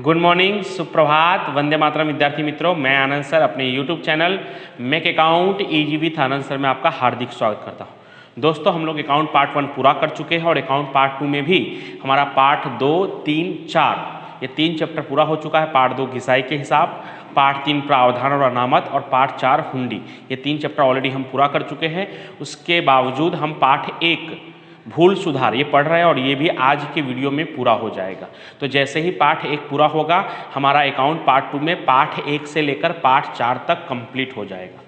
Good morning, सुप्रभात, वंदे मातरम विद्यार्थी मित्रों। मैं आनंद सर अपने YouTube channel make account easy with Anand sir में आपका हार्दिक स्वागत करता हूं। दोस्तों, हम लोग अकाउंट पार्ट 1 पूरा कर चुके हैं और अकाउंट पार्ट 2 में भी हमारा पार्ट 2, 3, 4 ये 3 चैप्टर पूरा हो चुका है। पार्ट 2 घिसाई के हिसाब, पार्ट 3 प्रावधान और अनामत और पार्ट 4 हुंडी, ये 3 चैप्टर ऑलरेडी हम पूरा कर चुके हैं। उसके बावजूद हम पार्ट 1 भूल सुधार ये पढ़ रहे हैं और ये भी आज के वीडियो में पूरा हो जाएगा। तो जैसे ही पार्ट 1 पूरा होगा, हमारा अकाउंट पार्ट 2 में पार्ट 1 से लेकर पार्ट 4 तक कंप्लीट हो जाएगा।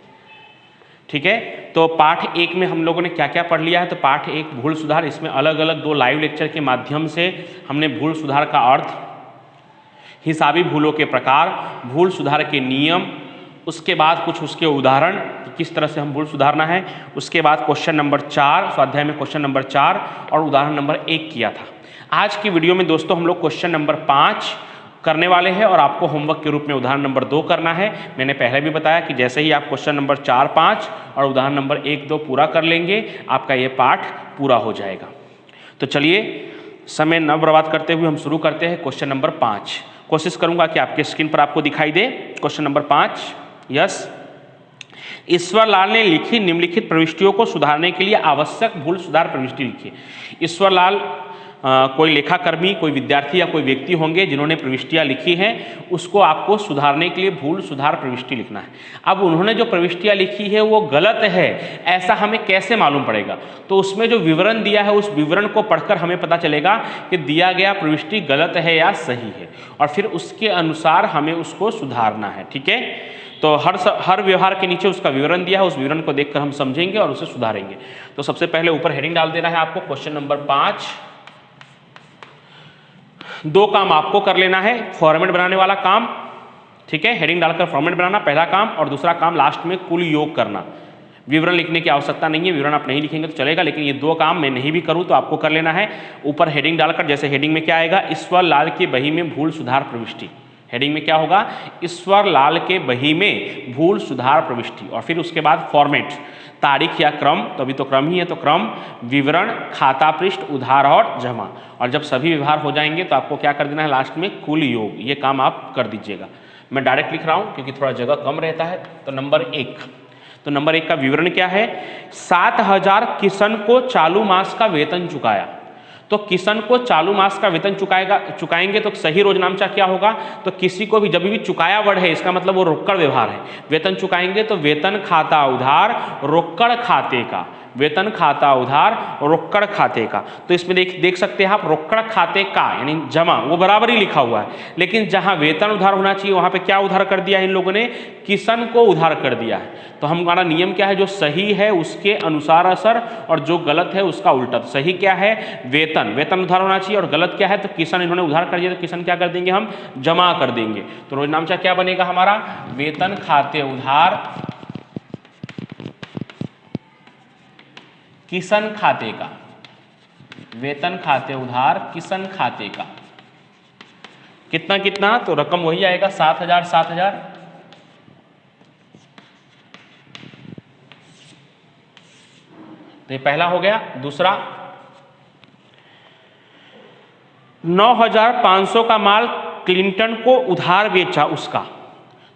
ठीक है, तो पार्ट 1 में हम लोगों ने क्या क्या पढ़ लिया है। तो पार्ट 1 भूल सुधार, इसमें अलग अलग 2 लाइव लेक्चर के माध्यम से हमने भूल सुधार का अर्थ, हिसाबी भूलों के प्रकार, भूल सुधार के नियम, उसके बाद कुछ उसके उदाहरण, किस तरह से हम भूल सुधारना है। उसके बाद क्वेश्चन नंबर 4, स्वाध्याय में क्वेश्चन नंबर 4 और उदाहरण नंबर 1 किया था। आज की वीडियो में दोस्तों हम लोग क्वेश्चन नंबर 5 करने वाले हैं और आपको होमवर्क के रूप में उदाहरण नंबर 2 करना है। मैंने पहले भी बताया कि जैसे ही आप क्वेश्चन नंबर 4, 5 और उदाहरण नंबर 1, 2 पूरा कर लेंगे, आपका ये पाठ पूरा हो जाएगा। तो चलिए, समय न बर्बाद करते हुए हम शुरू करते हैं क्वेश्चन नंबर 5। कोशिश करूंगा कि आपके स्क्रीन पर आपको दिखाई दे question number 5। Yes, Ishwar Lal ने लिखी निम्नलिखित प्रविष्टियों को सुधारने के लिए आवश्यक भूल सुधार प्रविष्टि लिखी। ईश्वर लाल कोई लेखाकर्मी, कोई विद्यार्थी या कोई व्यक्ति होंगे जिन्होंने प्रविष्टियाँ लिखी हैं, उसको आपको सुधारने के लिए भूल सुधार प्रविष्टि लिखना है। अब उन्होंने जो प्रविष्टियाँ लिखी है वो गलत है, ऐसा हमें कैसे मालूम पड़ेगा। तो उसमें जो विवरण दिया है, उस विवरण को पढ़कर हमें पता चलेगा कि दिया गया प्रविष्टि गलत है या सही है, और फिर उसके अनुसार हमें उसको सुधारना है। ठीक है, तो हर व्यवहार के नीचे उसका विवरण दिया है, उस विवरण को देखकर हम समझेंगे और उसे सुधारेंगे। तो सबसे पहले ऊपर हेडिंग डाल देना है आपको, क्वेश्चन नंबर 5। 2 काम आपको कर लेना है, फॉर्मेट बनाने वाला काम। ठीक है, हेडिंग डालकर फॉर्मेट बनाना पहला काम, और दूसरा काम लास्ट में कुल योग करना। विवरण लिखने की आवश्यकता नहीं है, विवरण आप नहीं लिखेंगे तो चलेगा, लेकिन ये 2 काम मैं नहीं भी करूं तो आपको कर लेना है। ऊपर हेडिंग डालकर, जैसे हेडिंग में क्या आएगा, ईश्वर लाल की बही में भूल सुधार प्रविष्टि। हेडिंग में क्या होगा, ईश्वर लाल के बही में भूल सुधार प्रविष्टि, और फिर उसके बाद फॉर्मेट, तारीख या क्रम, तो अभी तो क्रम ही है, तो क्रम, विवरण, खाता पृष्ठ, उधार और जमा। और जब सभी व्यवहार हो जाएंगे तो आपको क्या कर देना है, लास्ट में कुल योग। ये काम आप कर दीजिएगा। मैं डायरेक्ट लिख रहा हूँ क्योंकि थोड़ा जगह कम रहता है। तो नंबर 1, तो नंबर 1 का विवरण क्या है, 7,000 किशन को चालू मास का वेतन चुकाया। तो किशन को चालू मास का वेतन चुकाएंगे तो सही रोजनामचा क्या होगा, तो किसी को भी जब भी चुकाया वर्ड है, इसका मतलब वो रोकड़ व्यवहार है। वेतन चुकाएंगे तो वेतन खाता उधार रोकड़ खाते का, वेतन खाता उधार रोकड़ खाते का। तो इसमें देख सकते हैं आप, रोकड़ खाते का यानी जमा, वो बराबर ही लिखा हुआ है, लेकिन जहां वेतन उधार होना चाहिए वहां पे क्या उधार कर दिया है इन लोगों ने, किशन को उधार कर दिया है। तो हमारा नियम क्या है, जो सही है उसके अनुसार असर और जो गलत है उसका उल्टा। तो सही क्या है, वेतन उधार होना चाहिए, और गलत क्या है, तो किशन इन्होंने उधार कर दिया, तो किशन क्या कर देंगे, हम जमा कर देंगे। तो रोजनामचा क्या बनेगा हमारा, वेतन खाते उधार किशन खाते का, वेतन खाते उधार किशन खाते का। कितना कितना, तो रकम वही आएगा 7,000 7,000। तो ये पहला हो गया। दूसरा, 9,500 का माल क्लिंटन को उधार बेचा उसका।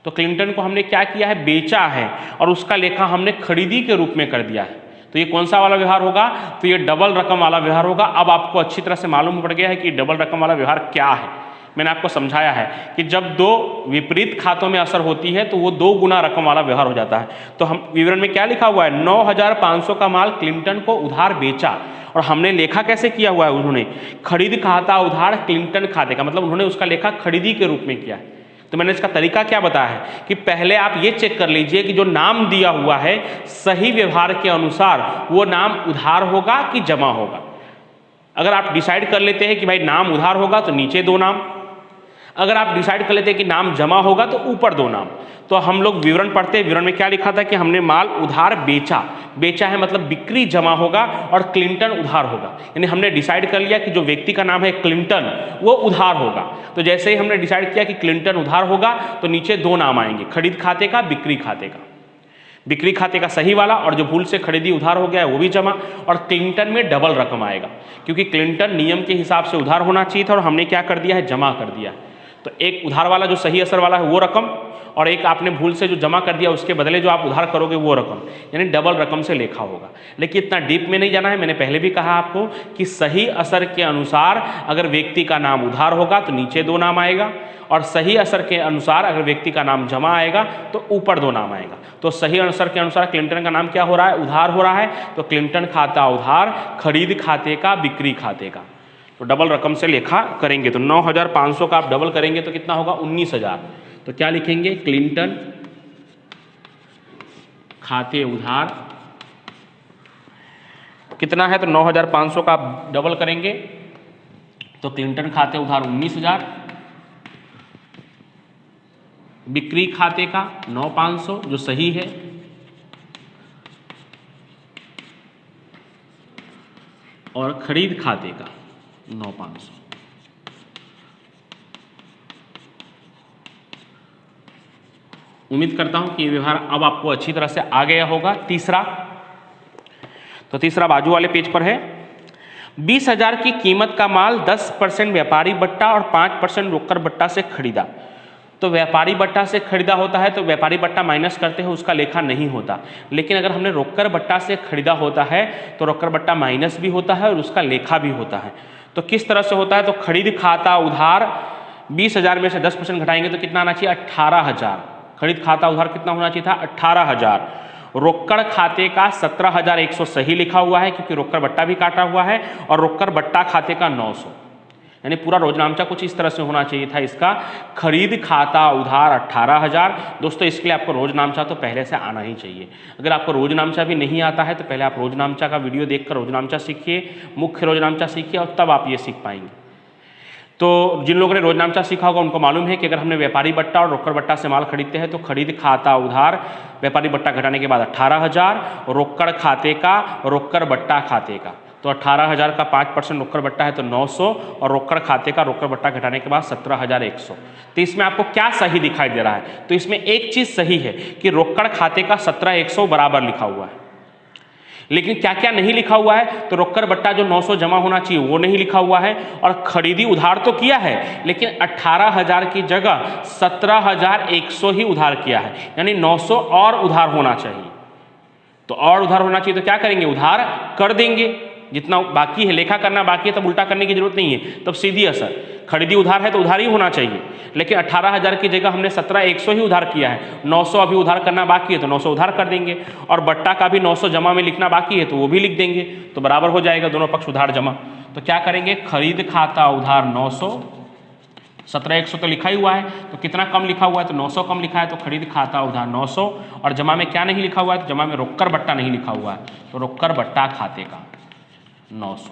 तो क्लिंटन को हमने क्या किया है, बेचा है, और उसका लेखा हमने खरीदी के रूप में कर दिया है। तो ये कौन सा वाला व्यवहार होगा, तो ये डबल रकम वाला व्यवहार होगा। अब आपको अच्छी तरह से मालूम पड़ गया है कि डबल रकम वाला व्यवहार क्या है। मैंने आपको समझाया है कि जब 2 विपरीत खातों में असर होती है तो वो 2 गुना रकम वाला व्यवहार हो जाता है। तो हम विवरण में क्या लिखा हुआ है, 9,500 का माल क्लिंटन को उधार बेचा, और हमने लेखा कैसे किया हुआ है, उन्होंने खरीद खाता उधार क्लिंटन खाते का, मतलब उन्होंने उसका लेखा खरीदी के रूप में किया है। तो मैंने इसका तरीका क्या बताया है कि पहले आप ये चेक कर लीजिए कि जो नाम दिया हुआ है सही व्यवहार के अनुसार वो नाम उधार होगा कि जमा होगा। अगर आप डिसाइड कर लेते हैं कि भाई नाम उधार होगा तो नीचे 2 नाम, अगर आप डिसाइड कर लेते हैं कि नाम जमा होगा तो ऊपर 2 नाम। तो हम लोग विवरण पढ़ते हैं, विवरण में क्या लिखा था कि हमने माल उधार बेचा, बेचा है मतलब बिक्री जमा होगा और क्लिंटन उधार होगा। यानी हमने डिसाइड कर लिया कि जो व्यक्ति का नाम है क्लिंटन वो उधार होगा। तो जैसे ही हमने डिसाइड किया कि क्लिंटन उधार होगा तो नीचे 2 नाम आएंगे, खरीद खाते का, बिक्री खाते का। बिक्री खाते का सही वाला, और जो भूल से खरीदी उधार हो गया है वो भी जमा, और क्लिंटन में डबल रकम आएगा क्योंकि क्लिंटन नियम के हिसाब से उधार होना चाहिए था और हमने क्या कर दिया है, जमा कर दिया है। तो एक उधार वाला जो सही असर वाला है वो रकम, और एक आपने भूल से जो जमा कर दिया उसके बदले जो आप उधार करोगे वो रकम, यानी डबल रकम से लेखा होगा। लेकिन इतना डीप में नहीं जाना है। मैंने पहले भी कहा आपको कि सही असर के अनुसार अगर व्यक्ति का नाम उधार होगा तो नीचे 2 नाम आएगा, और सही असर के अनुसार अगर व्यक्ति का नाम जमा आएगा तो ऊपर 2 नाम आएगा। तो सही असर के अनुसार क्लिंटन का नाम क्या हो रहा है? उधार हो रहा है, तो क्लिंटन खाता उधार, खरीद खाते का, बिक्री खाते का, तो डबल रकम से लेखा करेंगे। तो 9,500 का आप डबल करेंगे तो कितना होगा? 19,000। तो क्या लिखेंगे? क्लिंटन खाते उधार कितना है? तो 9,500 का आप डबल करेंगे तो क्लिंटन खाते उधार 19,000, बिक्री खाते का 9,500 जो सही है, और खरीद खाते का 9,500। उम्मीद करता हूं कि ये व्यवहार अब आपको अच्छी तरह से आ गया होगा। तीसरा, तो तीसरा बाजू वाले पेज पर है। 20,000 की कीमत का माल 10% व्यापारी बट्टा और 5% रोकड़ बट्टा से खरीदा। तो व्यापारी बट्टा से खरीदा होता है तो व्यापारी बट्टा माइनस करते हैं, उसका लेखा नहीं होता। लेकिन अगर हमने रोकड़ बट्टा से खरीदा होता है तो रोकड़ बट्टा माइनस भी होता है और उसका लेखा भी होता है। तो किस तरह से होता है? तो खरीद खाता उधार 20,000 में से 10% घटाएंगे तो कितना आना चाहिए? 18,000। खरीद खाता उधार कितना होना चाहिए था? 18,000। रोकड़ खाते का 17,100 सही लिखा हुआ है क्योंकि रोकड़ बट्टा भी काटा हुआ है, और रोकड़ बट्टा खाते का 900, यानी पूरा रोजनामचा कुछ इस तरह से होना चाहिए था इसका। खरीद खाता उधार 18,000। दोस्तों इसके लिए आपको रोजनामचा तो पहले से आना ही चाहिए। अगर आपको रोजनामचा भी नहीं आता है तो पहले आप रोजनामचा का वीडियो देखकर रोजनामचा सीखिए, मुख्य रोजनामचा सीखिए, और तब आप ये सीख पाएंगे। तो जिन लोगों ने रोजनामचा सीखा होगा उनको मालूम है कि अगर हमने व्यापारी बट्टा और रोकड़ बट्टा से माल खरीदते हैं तो खरीद खाता उधार व्यापारी बट्टा घटाने के बाद 18,000, रोकड़ खाते का, रोकड़ बट्टा खाते का, तो 18,000 का 5% रोकड़ बट्टा है तो 900, और रोकड़ खाते का रोकड़ बट्टा घटाने के बाद 17,100। तो इसमें आपको क्या सही दिखाई दे रहा है? तो इसमें एक चीज सही है कि रोकड़ खाते का 17,100 बराबर लिखा हुआ है, लेकिन क्या क्या नहीं लिखा हुआ है? तो रोकड़ बट्टा जो 900 जमा होना चाहिए वो नहीं लिखा हुआ है, और खरीदी उधार तो किया है लेकिन 18,000 की जगह 17,100 ही उधार किया है, यानी 900 और उधार होना चाहिए। तो और उधार होना चाहिए तो क्या करेंगे? उधार कर देंगे। जितना बाकी है, लेखा करना बाकी है, तब उल्टा करने की जरूरत नहीं है, तब सीधी असर। खरीदी उधार है तो उधार ही होना चाहिए, लेकिन 18,000 की जगह हमने 17,100 ही उधार किया है, 900 अभी उधार करना बाकी है तो 900 उधार कर देंगे, और बट्टा का भी 900 जमा में लिखना बाकी है तो वो भी लिख देंगे, तो बराबर हो जाएगा दोनों पक्ष उधार जमा। तो क्या करेंगे? खरीद खाता उधार 900, 17,100 तो लिखा ही हुआ है, तो कितना कम लिखा हुआ है? तो 900 कम लिखा है, तो खरीद खाता उधार 900, और जमा में क्या नहीं लिखा हुआ है? तो जमा में रोकड़ बट्टा नहीं लिखा हुआ है, तो रोकड़ बट्टा खाते का 900।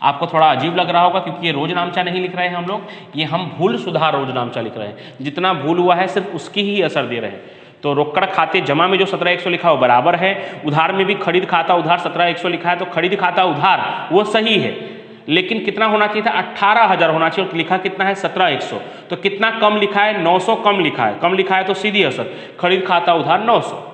आपको थोड़ा अजीब लग रहा होगा क्योंकि ये रोजनामचा नहीं लिख रहे हैं हम लोग, ये हम भूल सुधार रोजनामचा लिख रहे हैं। जितना भूल हुआ है सिर्फ उसकी ही असर दे रहे हैं। तो रोकड़ खाते जमा में जो 17,100 लिखा हो बराबर है, उधार में भी खरीद खाता उधार 17,100 लिखा है, तो खरीद खाता उधार वो सही है, लेकिन कितना होना चाहिए था? 18,000 होना चाहिए, और लिखा कितना है? 17,100। तो कितना कम लिखा है? 900 कम लिखा है। कम लिखा है तो सीधी असर, खरीद खाता उधार 900,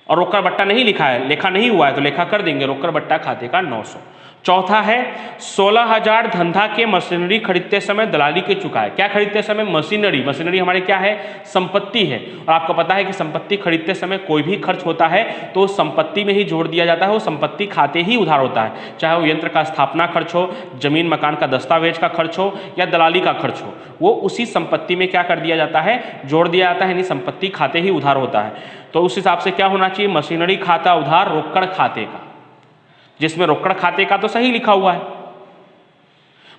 और रोकड़ बट्टा नहीं लिखा है, लेखा नहीं हुआ है तो लेखा कर देंगे, रोकड़ बट्टा खाते का 900। चौथा है 16,000 धंधा के मशीनरी खरीदते समय दलाली के चुकाए। क्या खरीदते समय? मशीनरी। मशीनरी हमारे क्या है? संपत्ति है, और आपको पता है कि संपत्ति खरीदते समय कोई भी खर्च होता है तो संपत्ति में ही जोड़ दिया जाता है, वो संपत्ति खाते ही उधार होता है, चाहे वो यंत्र का स्थापना खर्च हो, जमीन मकान का दस्तावेज का खर्च हो, या दलाली का खर्च हो, वो उसी संपत्ति में क्या कर दिया जाता है? जोड़ दिया जाता है, यानी संपत्ति खाते ही उधार होता है। तो उस हिसाब से क्या होना चाहिए? मशीनरी खाता उधार रोकड़ खाते का, जिसमें रोकड़ खाते का तो सही लिखा हुआ है,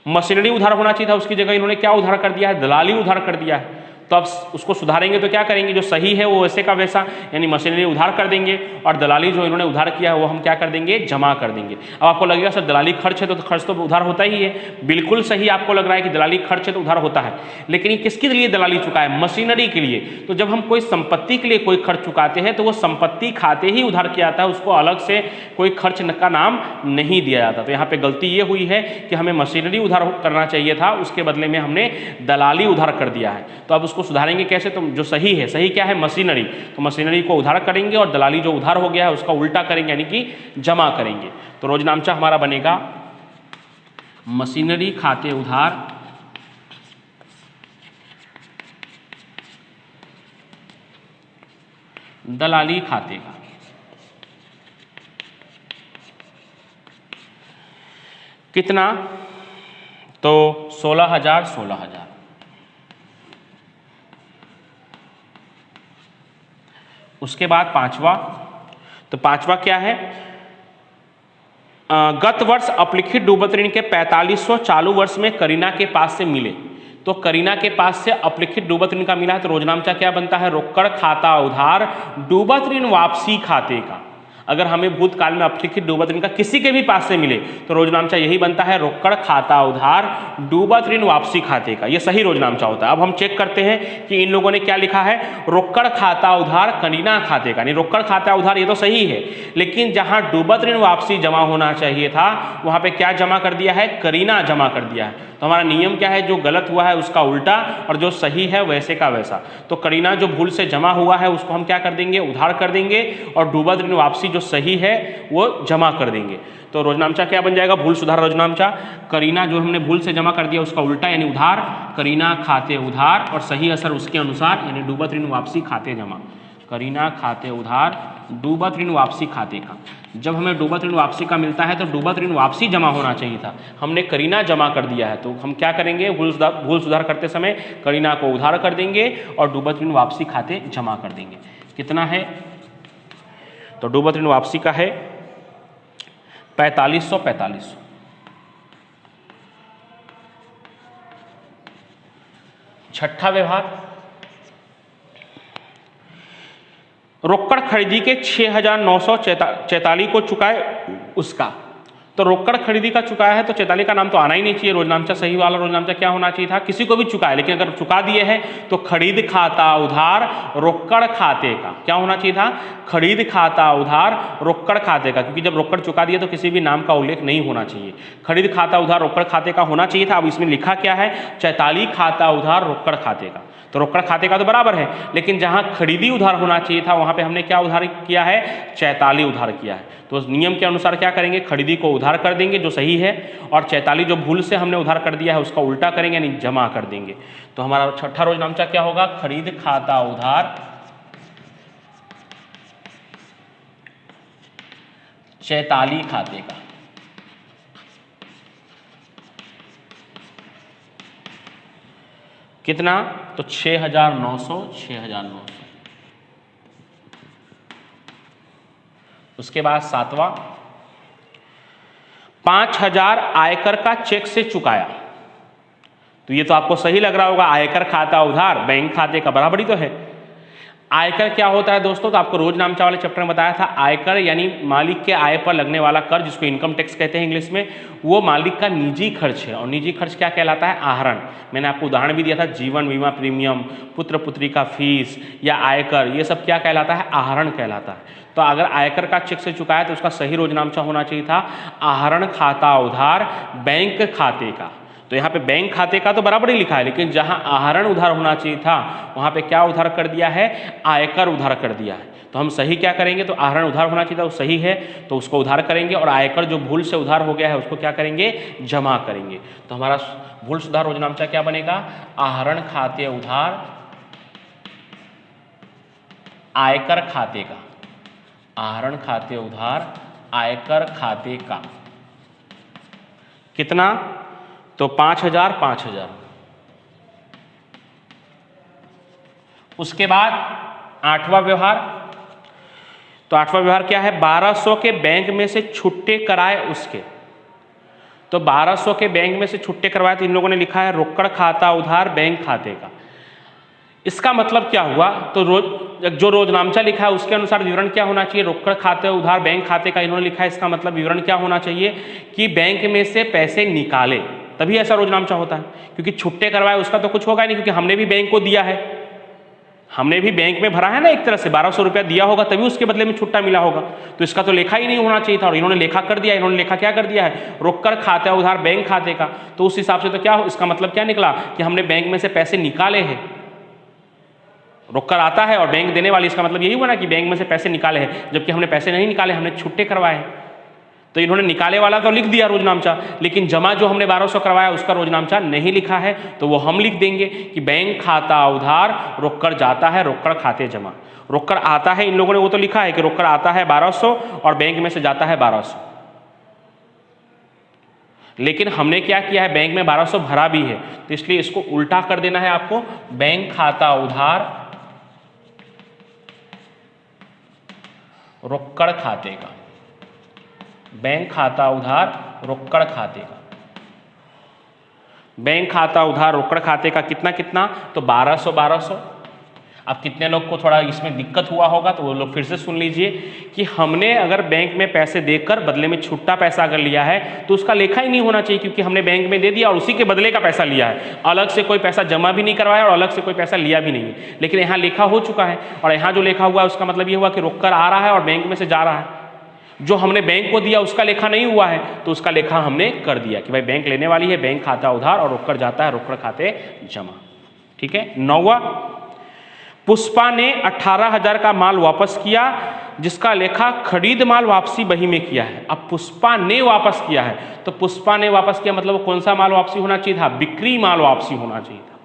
मशीनरी उधार होना चाहिए था, उसकी जगह इन्होंने क्या उधार कर दिया है? दलाली उधार कर दिया है। तो अब उसको सुधारेंगे तो क्या करेंगे? जो सही है वो वैसे का वैसा, यानी मशीनरी उधार कर देंगे, और दलाली जो इन्होंने उधार किया है वो हम क्या कर देंगे? जमा कर देंगे। अब आपको लगेगा सर दलाली खर्च है तो खर्च तो उधार होता ही है। बिल्कुल सही आपको लग रहा है कि दलाली खर्च है तो उधार होता है, लेकिन ये किसके लिए दलाली चुका है? मशीनरी के लिए। तो जब हम कोई संपत्ति के लिए कोई खर्च चुकाते हैं तो वो संपत्ति खाते ही उधार किया जाता है, उसको अलग से कोई खर्च का नाम नहीं दिया जाता। तो यहाँ पे गलती ये हुई है कि हमें मशीनरी उधार करना चाहिए था, उसके बदले में हमने दलाली उधार कर दिया है। तो अब उसको सुधारेंगे कैसे? तो जो सही है, सही क्या है? मशीनरी। तो मशीनरी को उधार करेंगे और दलाली जो उधार हो गया है उसका उल्टा करेंगे, यानी कि जमा करेंगे। तो रोजनामचा हमारा बनेगा मशीनरी खाते उधार दलाली खाते का। कितना? तो 16,000 16,000। उसके बाद पांचवा, तो पांचवा क्या है? गत वर्ष अपलिखित डूबत ऋण के 4500 चालू वर्ष में करीना के पास से मिले। तो करीना के पास से अपलिखित डूबत ऋण का मिला है, तो रोजनामचा क्या बनता है? रोकड़ खाता उधार डूबत ऋण वापसी खाते का। अगर हमें भूतकाल में अपलिखित डूबत ऋण का किसी के भी पास से मिले तो रोजनामचा यही बनता है, रोकड़ खाता उधार डूबत ऋण वापसी खाते का। ये सही रोजनामचा होता है। अब हम चेक करते हैं कि इन लोगों ने क्या लिखा है, रोकड़ खाता उधार करीना खाते का। नहीं, रोकड़ खाता उधार ये तो सही है, लेकिन जहां डूबत ऋण वापसी जमा होना चाहिए था वहां पे क्या जमा कर दिया है? करीना जमा कर दिया है। तो हमारा नियम क्या है? जो गलत हुआ है उसका उल्टा और जो सही है वैसे का वैसा। तो करीना जो भूल से जमा हुआ है उसको हम क्या कर देंगे? उधार कर देंगे, और डूबत ऋण वापसी जो सही है वो जमा कर देंगे। तो रोजनामचा क्या बन जाएगा? भूल सुधार रोजनामचा। करीना जो हमने भूल से जमा कर दिया उसका उल्टा यानी उधार, करीना खाते उधार, और सही असर उसके अनुसार यानी डूबत ऋण वापसी खाते जमा। करीना खाते उधार डूबत ऋण वापसी खाते का। जब हमें डूबत ऋण वापसी का मिलता है तो डूबत ऋण वापसी जमा होना चाहिए था, हमने करीना जमा कर दिया है। तो हम क्या करेंगे? भूल सुधार करते समय करीना को उधार कर देंगे और डूबत ऋण वापसी खाते जमा कर देंगे। कितना है? तो डूबत ऋण वापसी का है 4500 4500। छठा व्यवहार, रोकड़ खरीदी के 6,944 को चुकाए उसका। तो रोकड़ खरीदी का चुकाया है तो 44 का नाम तो आना ही नहीं चाहिए। रोजनामचा सही वाला रोजनामचा क्या होना चाहिए था? किसी को भी चुकाए, लेकिन अगर चुका दिए हैं तो खरीद खाता उधार रोकड़ खाते का। क्या होना चाहिए था? खरीद खाता उधार रोकड़ खाते का, क्योंकि जब रोकड़ चुका दिए तो किसी भी नाम का उल्लेख नहीं होना चाहिए। खरीद खाता उधार रोकड़ खाते का होना चाहिए था। अब इसमें लिखा क्या है? 44 खाता उधार रोकड़ खाते का। तो रोकड़ खाते का तो बराबर है, लेकिन जहां खरीदी उधार होना चाहिए था वहां पे हमने क्या उधार किया है? 44 उधार किया है। तो उस नियम के अनुसार क्या करेंगे? खरीदी को उधार कर देंगे जो सही है, और 44 जो भूल से हमने उधार कर दिया है उसका उल्टा करेंगे यानी जमा कर देंगे। तो हमारा छठा रोजनामचा क्या होगा? खरीद खाता उधार 44 खाते का। कितना? तो 6,900 6,900। उसके बाद सातवां, 5,000 आयकर का चेक से चुकाया। तो ये तो आपको सही लग रहा होगा, आयकर खाता उधार बैंक खाते का बराबरी तो है। आयकर क्या होता है दोस्तों? तो आपको रोजनामचा वाले चैप्टर में बताया था, आयकर यानी मालिक के आय पर लगने वाला कर, जिसको इनकम टैक्स कहते हैं इंग्लिश में, वो मालिक का निजी खर्च है। और निजी खर्च क्या कहलाता है? आहरण। मैंने आपको उदाहरण भी दिया था, जीवन बीमा प्रीमियम, पुत्र पुत्री का फीस या आयकर, ये सब क्या कहलाता है? आहरण कहलाता है। तो अगर आयकर का चेक से चुकाया तो उसका सही रोजनामचा होना चाहिए था आहरण खाता उधार बैंक खाते का। तो यहाँ पे बैंक खाते का तो बराबर ही लिखा है, लेकिन जहाँ आहरण उधार होना चाहिए था वहाँ पे क्या उधार कर दिया है? आयकर उधार कर दिया है। तो हम सही क्या करेंगे? तो आहरण उधार होना चाहिए था, वो सही है तो उसको उधार करेंगे, और आयकर जो भूल से उधार हो गया है उसको क्या करेंगे? जमा करेंगे। तो हमारा भूल सुधार रोजनामचा क्या बनेगा? आहरण खाते उधार आयकर खाते का। आहरण खाते उधार आयकर खाते का। कितना? तो 5,000 5,000। उसके बाद आठवां व्यवहार, तो आठवां व्यवहार क्या है? 1200 के बैंक में से छुट्टे कराए उसके। तो 1200 के बैंक में से छुट्टे करवाए तो इन लोगों ने लिखा है रोकड़ खाता उधार बैंक खाते का। इसका मतलब क्या हुआ? तो जो रोजनामचा लिखा है उसके अनुसार विवरण क्या होना चाहिए? रोकड़ खाते उधार बैंक खाते का इन्होंने लिखा है, इसका मतलब विवरण क्या होना चाहिए? कि बैंक में से पैसे निकाले, तभी ऐसा रोजनामचा होता है। क्योंकि छुट्टे करवाए उसका तो कुछ होगा नहीं, क्योंकि हमने भी बैंक को दिया है, हमने भी बैंक में भरा है ना, एक तरह से 1200 रुपया दिया होगा तभी उसके बदले में छुट्टा मिला होगा। तो इसका तो लेखा ही नहीं होना चाहिए था, और इन्होंने लेखा कर दिया। इन्होंने लेखा क्या कर दिया है? रोकड़ खाता उधार बैंक खाते का। तो उस हिसाब से तो क्या, इसका मतलब क्या निकला? कि हमने बैंक में से पैसे निकाले हैं। रोकड़ आता है और बैंक देने वाली, इसका मतलब यही हुआ ना कि बैंक में से पैसे निकाले हैं, जबकि हमने पैसे नहीं निकाले, हमने छुट्टे करवाए हैं। तो इन्होंने निकाले वाला तो लिख दिया रोजनामचा, लेकिन जमा जो हमने 1200 करवाया उसका रोजनामचा नहीं लिखा है, तो वो हम लिख देंगे कि बैंक खाता उधार, रोकड़ जाता है, रोकड़ खाते जमा। रोकड़ आता है इन लोगों ने वो तो लिखा है कि रोकड़ आता है 1200 और बैंक में से जाता है 1200, लेकिन हमने क्या किया है, बैंक में 1200 भरा भी है, तो इसलिए इसको उल्टा कर देना है आपको। बैंक खाता उधार रोकड़ खाते का, बैंक खाता उधार रोकड़ खाते का, बैंक खाता उधार रोकड़ खाते का कितना कितना, तो 1200 1200। अब कितने लोग को थोड़ा इसमें दिक्कत हुआ होगा तो वो लोग फिर से सुन लीजिए कि हमने अगर बैंक में पैसे देकर बदले में छुट्टा पैसा अगर लिया है तो उसका लेखा ही नहीं होना चाहिए, क्योंकि हमने बैंक में दे दिया और उसी के बदले का पैसा लिया है, अलग से कोई पैसा जमा भी नहीं करवाया और अलग से कोई पैसा लिया भी नहीं है। लेकिन यहाँ लेखा हो चुका है और यहाँ जो लेखा हुआ है उसका मतलब ये हुआ कि रोककर आ रहा है और बैंक में से जा रहा है। जो हमने बैंक को दिया उसका लेखा नहीं हुआ है तो उसका लेखा हमने कर दिया कि भाई बैंक लेने वाली है, बैंक खाता उधार और रोकड़ जाता है, रोकड़ खाते जमा। ठीक है। 9वां, पुष्पा ने 18,000 का माल वापस किया जिसका लेखा खरीद माल वापसी बही में किया है। अब पुष्पा ने वापस किया है तो पुष्पा ने वापस किया मतलब कौन सा माल वापसी होना चाहिए था, बिक्री माल वापसी होना चाहिए था,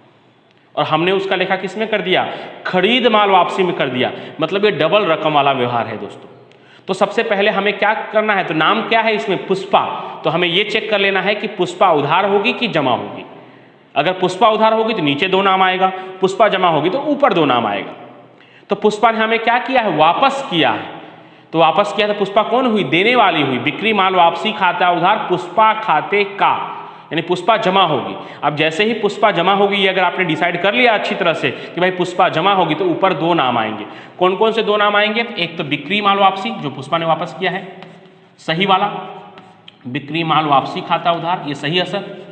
और हमने उसका लेखा किस में कर दिया, खरीद माल वापसी में कर दिया। मतलब ये डबल रकम वाला व्यवहार है दोस्तों। तो सबसे पहले हमें क्या करना है, तो नाम क्या है इसमें, पुष्पा, तो हमें ये चेक कर लेना है कि पुष्पा उधार होगी कि जमा होगी। अगर पुष्पा उधार होगी तो नीचे 2 नाम आएगा, पुष्पा जमा होगी तो ऊपर 2 नाम आएगा। तो पुष्पा ने हमें क्या किया है, वापस किया है। तो वापस किया तो पुष्पा कौन हुई, देने वाली हुई। बिक्री माल वापसी खाता उधार पुष्पा खाते का, यानी पुष्पा जमा होगी। अब जैसे ही पुष्पा जमा होगी, ये अगर आपने डिसाइड कर लिया अच्छी तरह से कि भाई पुष्पा जमा होगी, तो ऊपर 2 नाम आएंगे। कौन कौन से 2 नाम आएंगे, एक तो बिक्री माल वापसी जो पुष्पा ने वापस किया है, सही वाला बिक्री माल वापसी खाता उधार, ये सही असर,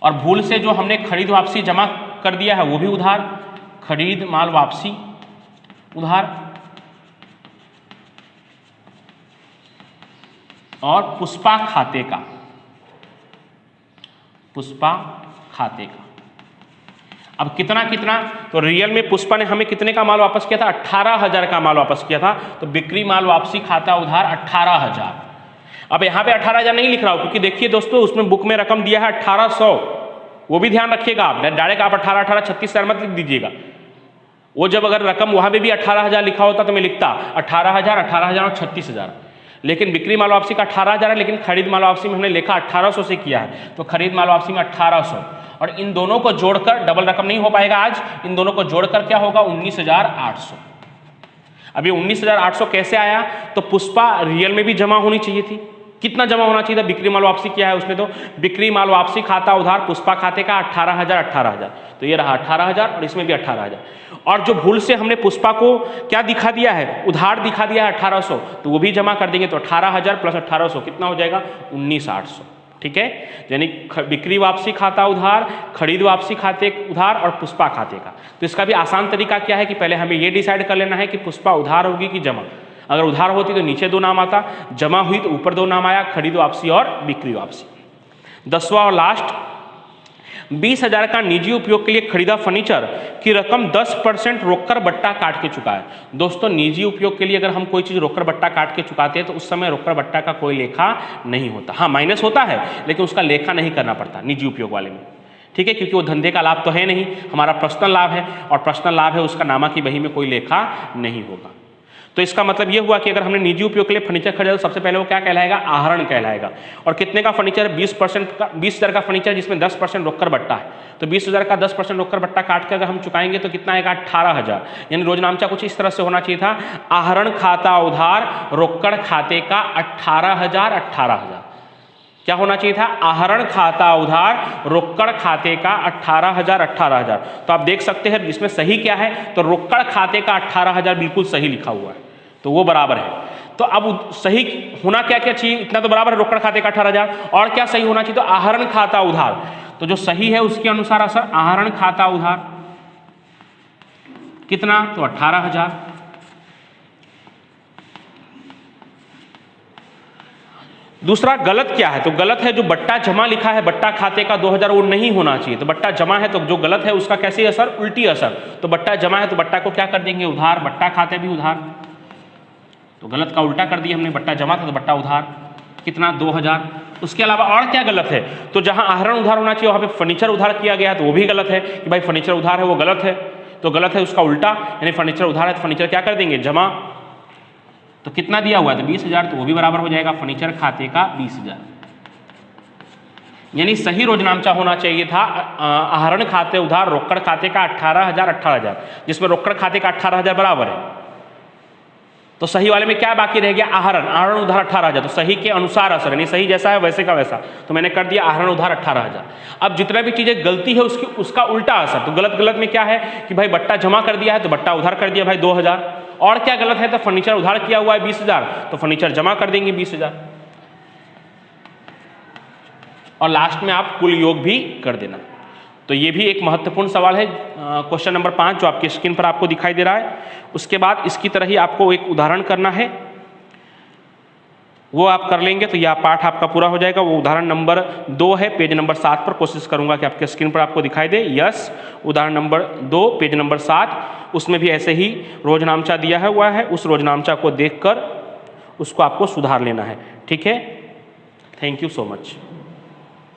और भूल से जो हमने खरीद वापसी जमा कर दिया है वो भी उधार, खरीद माल वापसी उधार, और पुष्पा खाते का, पुष्पा खाते का। अब कितना कितना, तो रियल में पुष्पा ने हमें कितने का माल वापस किया था, 18,000 का माल वापस किया था। तो बिक्री माल वापसी खाता उधार 18,000। अब यहाँ पे 18,000 नहीं लिख रहा हूँ क्योंकि देखिए दोस्तों उसमें बुक में रकम दिया है 1800, वो भी ध्यान रखिएगा आप, डायरेक्ट आप 18,000 36,000 मत लिख दीजिएगा। वो जब अगर रकम वहाँ पे भी 18,000 लिखा होता तो मैं लिखता 18,000 18,000 और 36,000, लेकिन बिक्री माल वापसी का 18,000 है, लेकिन खरीद माल वापसी में हमने लेखा 1800 से किया है, तो खरीद माल वापसी में 1800, और इन दोनों को जोड़कर डबल रकम नहीं हो पाएगा आज, इन दोनों को जोड़कर क्या होगा 19,800। अब ये 19,800 कैसे आया, तो पुष्पा रियल में भी जमा होनी चाहिए थी। कितना जमा होना चाहिए था, बिक्री माल वापसी किया है उसने, तो बिक्री माल वापसी खाता उधार पुष्पा खाते का 18,000 18,000, तो ये रहा 18,000 और इसमें भी 18,000। और जो भूल से हमने पुष्पा को क्या दिखा दिया है, उधार दिखा दिया है 1800, तो वो भी जमा कर देंगे, तो 18,000 प्लस 1800 कितना हो जाएगा 19,800। ठीक है, यानी बिक्री वापसी खाता उधार, खरीद वापसी खाते उधार और पुष्पा खाते का। तो इसका भी आसान तरीका क्या है कि पहले हमें ये डिसाइड कर लेना है कि पुष्पा उधार होगी कि जमा। अगर उधार होती तो नीचे 2 नाम आता, जमा हुई तो ऊपर 2 नाम आया, खरीद वापसी और बिक्री वापसी। 10वां और लास्ट, 20,000 का निजी उपयोग के लिए खरीदा फर्नीचर की रकम 10% रोककर बट्टा काट के चुका है। दोस्तों निजी उपयोग के लिए अगर हम कोई चीज़ रोककर बट्टा काट के चुकाते हैं तो उस समय रोककर बट्टा का कोई लेखा नहीं होता। हाँ माइनस होता है लेकिन उसका लेखा नहीं करना पड़ता निजी उपयोग वाले में। ठीक है, क्योंकि वो धंधे का लाभ तो है नहीं, हमारा पर्सनल लाभ है, और पर्सनल लाभ है उसका नामा की बही में कोई लेखा नहीं होगा। तो इसका मतलब ये हुआ कि अगर हमने निजी उपयोग के लिए फर्नीचर खरीदा तो सबसे पहले वो क्या कहलाएगा, आहरण कहलाएगा। और कितने का फर्नीचर, 20% का, 20,000 का फर्नीचर जिसमें 10% रोककर बट्टा है, तो 20,000 का 10% रोककर बट्टा काट के अगर हम चुकाएंगे तो कितना आएगा 18,000। यानी रोजनामचा कुछ इस तरह से होना चाहिए था, आहरण खाता उधार रोकड़ खाते का 18,000 18,000। क्या होना चाहिए था, आहरण खाता उधार रोकड़ खाते का 18,000 18,000। तो आप देख सकते हैं इसमें सही क्या है, तो रोकड़ खाते का 18,000 बिल्कुल सही लिखा हुआ है, तो वो बराबर है। तो अब सही होना क्या क्या चाहिए, इतना तो बराबर है रोकड़ खाते का 18,000, और क्या सही होना चाहिए, तो आहरण खाता उधार। तो जो सही है उसके अनुसार असर, आहरण खाता उधार कितना, तो 18,000। दूसरा गलत क्या है, तो गलत है जो बट्टा जमा लिखा है, बट्टा खाते का 2,000 वो नहीं होना चाहिए। तो बट्टा जमा है तो जो गलत है उसका कैसे असर, उल्टी असर। तो बट्टा जमा है तो बट्टा को क्या कर देंगे, उधार, बट्टा खाते भी उधार, तो गलत का उल्टा कर दिया हमने, बट्टा जमा था तो बट्टा उधार। कितना 2000। उसके अलावा और क्या गलत है? तो जहां आहरण उधार होना चाहिए वहां पे फर्नीचर उधार किया गया है, तो वो भी गलत है कि भाई फर्नीचर उधार है, वो गलत है। तो गलत है उसका उल्टा, यानी फर्नीचर उधार है तो फर्नीचर क्या कर देंगे, जमा। तो कितना दिया हुआ है, तो 20,000, तो वो भी बराबर हो जाएगा फर्नीचर खाते का 20,000। यानी सही रोजनामचा होना चाहिए था आहरण खाते उधार रोकड़ खाते का 18,000, जिसमें रोकड़ खाते का 18,000 बराबर है। तो सही वाले में क्या बाकी रह गया, आहरण उधार 18,000। तो सही के अनुसार असर, यानी सही जैसा है वैसे का वैसा, तो मैंने कर दिया आहरण उधार 18,000। अब जितना भी चीजें गलती है उसका उल्टा असर। तो गलत में क्या है कि भाई बट्टा जमा कर दिया है तो बट्टा उधार कर दिया भाई 2,000। और क्या गलत है, तो फर्नीचर उधार किया हुआ है 20,000, तो फर्नीचर जमा कर देंगे 20,000। और लास्ट में आप कुल योग भी कर देना। तो ये भी एक महत्वपूर्ण सवाल है, क्वेश्चन नंबर 5 जो आपकी स्क्रीन पर आपको दिखाई दे रहा है। उसके बाद इसकी तरह ही आपको एक उदाहरण करना है, वो आप कर लेंगे तो यह पाठ आपका पूरा हो जाएगा। वो उदाहरण नंबर 2 है, पेज नंबर 7 पर। कोशिश करूंगा कि आपके स्क्रीन पर आपको दिखाई दे। यस, उदाहरण नंबर 2 पेज नंबर 7, उसमें भी ऐसे ही रोजनामचा दिया हुआ है। उस रोजनामचा को देखकर उसको आपको सुधार लेना है, ठीक है। Thank you so much.